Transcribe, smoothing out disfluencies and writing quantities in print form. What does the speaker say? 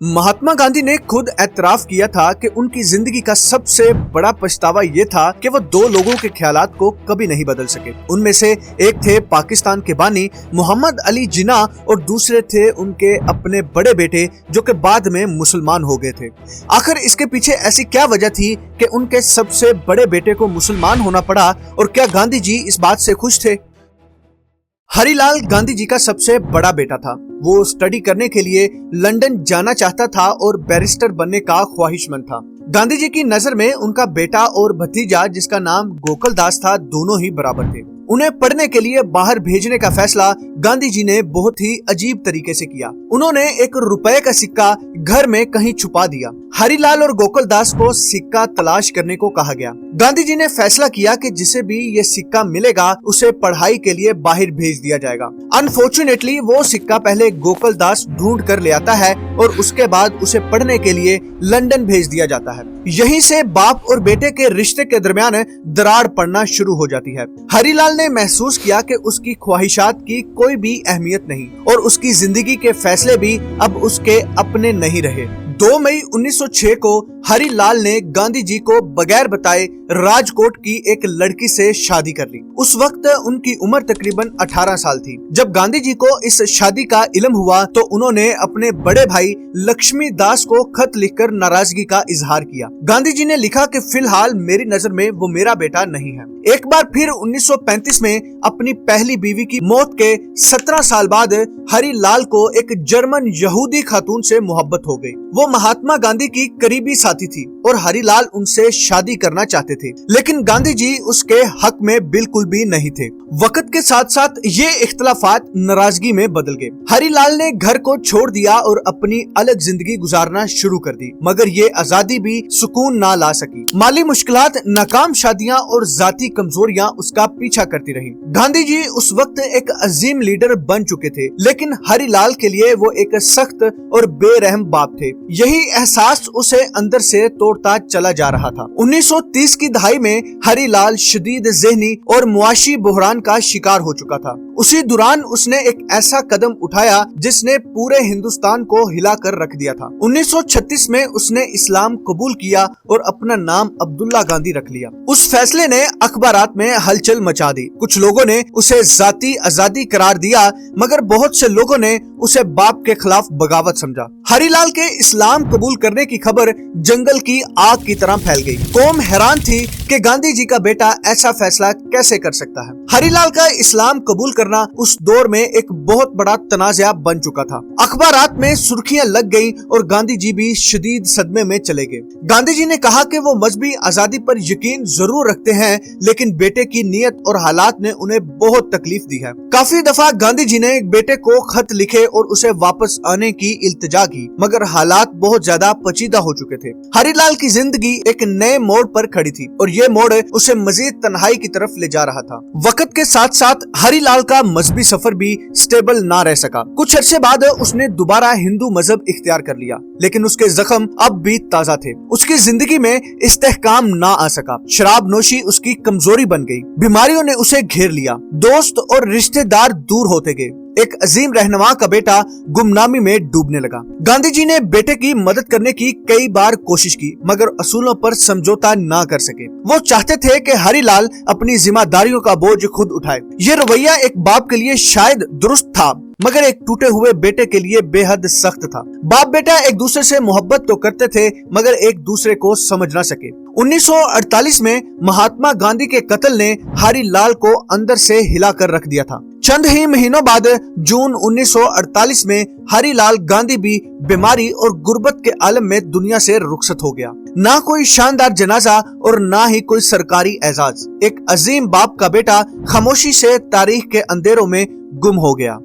महात्मा गांधी ने खुद एतराफ किया था कि उनकी जिंदगी का सबसे बड़ा पछतावा ये था कि वो दो लोगों के ख्यालात को कभी नहीं बदल सके। उनमें से एक थे पाकिस्तान के बानी मोहम्मद अली जिन्ना और दूसरे थे उनके अपने बड़े बेटे जो कि बाद में मुसलमान हो गए थे। आखिर इसके पीछे ऐसी क्या वजह थी कि उनके सबसे बड़े बेटे को मुसलमान होना पड़ा और क्या गांधी जी इस बात से खुश थे? हरिलाल गांधी जी का सबसे बड़ा बेटा था। वो स्टडी करने के लिए लंदन जाना चाहता था और बैरिस्टर बनने का ख्वाहिशमंद था। गांधी जी की नजर में उनका बेटा और भतीजा जिसका नाम गोकुल दास था, दोनों ही बराबर थे। उन्हें पढ़ने के लिए बाहर भेजने का फैसला गांधी जी ने बहुत ही अजीब तरीके से किया। उन्होंने एक रुपए का सिक्का घर में कहीं छुपा दिया। हरिलाल और गोकुल दास को सिक्का तलाश करने को कहा गया। गांधी जी ने फैसला किया कि जिसे भी ये सिक्का मिलेगा उसे पढ़ाई के लिए बाहर भेज दिया जाएगा। अनफॉर्चुनेटली वो सिक्का पहले गोकुल दास ढूंढ कर ले आता है और उसके बाद उसे पढ़ने के लिए लंदन भेज दिया जाता है। यहीं से बाप और बेटे के रिश्ते के दरमियान दरार पड़ना शुरू हो जाती है। हरिलाल ने महसूस किया कि उसकी ख्वाहिशात की कोई भी अहमियत नहीं और उसकी जिंदगी के फैसले भी अब उसके अपने नहीं रहे। 2 मई 1906 को हरिलाल ने गांधी जी को बगैर बताए राजकोट की एक लड़की से शादी कर ली। उस वक्त उनकी उम्र तकरीबन 18 साल थी। जब गांधी जी को इस शादी का इल्म हुआ तो उन्होंने अपने बड़े भाई लक्ष्मी दास को खत लिखकर नाराजगी का इजहार किया। गांधी जी ने लिखा कि फिलहाल मेरी नजर में वो मेरा बेटा नहीं है। एक बार फिर 1935 में अपनी पहली बीवी की मौत के 17 साल बाद हरिलाल को एक जर्मन यहूदी खातून से मोहब्बत हो गई। वो महात्मा गांधी की करीबी साथी थी और हरिलाल उनसे शादी करना चाहते थे, लेकिन गांधी जी उसके हक में बिल्कुल भी नहीं थे। वक्त के साथ साथ ये इख्तलाफात नाराजगी में बदल गए। हरिलाल ने घर को छोड़ दिया और अपनी अलग जिंदगी गुजारना शुरू कर दी, मगर ये आजादी भी सुकून ना ला सकी। माली मुश्किलात, नाकाम शादियां और जाती कमजोरियां उसका पीछा करती रही। गांधी जी उस वक्त एक अजीम लीडर बन चुके थे, लेकिन हरिलाल के लिए वो एक सख्त और बेरहम बाप थे। यही एहसास उसे अंदर से तोड़ता चला जा रहा था। 1930 की दहाई में हरिलाल शदीद ज़हनी और मुआशी बुहरान का शिकार हो चुका था। उसी दौरान उसने एक ऐसा कदम उठाया जिसने पूरे हिंदुस्तान को हिलाकर रख दिया था। 1936 में उसने इस्लाम कबूल किया और अपना नाम अब्दुल्ला गांधी रख लिया। उस फैसले ने अखबारात में हलचल मचा दी। कुछ लोगों ने उसे जाती आजादी करार दिया, मगर बहुत से लोगों ने उसे बाप के खिलाफ बगावत समझा। हरिलाल के इस्लाम कबूल करने की खबर जंगल की आग की तरह फैल गई। कौम हैरान थी कि गांधी जी का बेटा ऐसा फैसला कैसे कर सकता है। हरिलाल का इस्लाम कबूल करना उस दौर में एक बहुत बड़ा तनाज़ा बन चुका था। अखबारात में सुर्खियां लग गईं और गांधी जी भी शदीद सदमे में चले गए। गांधी जी ने कहा कि वो मजहबी आजादी पर यकीन जरूर रखते हैं, लेकिन बेटे की नीयत और हालात ने उन्हें बहुत तकलीफ दी है। काफी दफा गांधी जी ने बेटे को खत लिखे और उसे वापस आने की इल्तिजा की, मगर हालात बहुत ज्यादा पेचीदा हो चुके थे। हरिलाल की जिंदगी एक नए मोड़ पर खड़ी थी और ये मोड़ उसे मजीद तन्हाई की तरफ ले जा रहा था। वक्त के साथ साथ हरिलाल का मजहबी सफर भी स्टेबल ना रह सका। कुछ अरसे बाद उसने दोबारा हिंदू मजहब इख्तियार कर लिया, लेकिन उसके जख्म अब भी ताजा थे। उसकी जिंदगी में इस्तेहकाम ना आ सका। शराब नोशी उसकी कमजोरी बन गई। बीमारियों ने उसे घेर लिया। दोस्त और रिश्तेदार दूर होते गए। एक अजीम रहनुमा का बेटा गुमनामी में डूबने लगा। गांधी जी ने बेटे की मदद करने की कई बार कोशिश की, मगर असूलों पर समझौता ना कर सके। वो चाहते थे कि हरिलाल अपनी जिम्मेदारियों का बोझ खुद उठाए। ये रवैया एक बाप के लिए शायद दुरुस्त था, मगर एक टूटे हुए बेटे के लिए बेहद सख्त था। बाप बेटा एक दूसरे से मोहब्बत तो करते थे, मगर एक दूसरे को समझ ना सके। 1948 में महात्मा गांधी के कत्ल ने हरिलाल को अंदर से हिलाकर रख दिया था। चंद ही महीनों बाद जून 1948 में हरिलाल गांधी भी बीमारी और गुर्बत के आलम में दुनिया से रुखसत हो गया। ना कोई शानदार जनाजा और ना ही कोई सरकारी एजाज। एक अजीम बाप का बेटा खामोशी से तारीख के अंधेरों में गुम हो गया।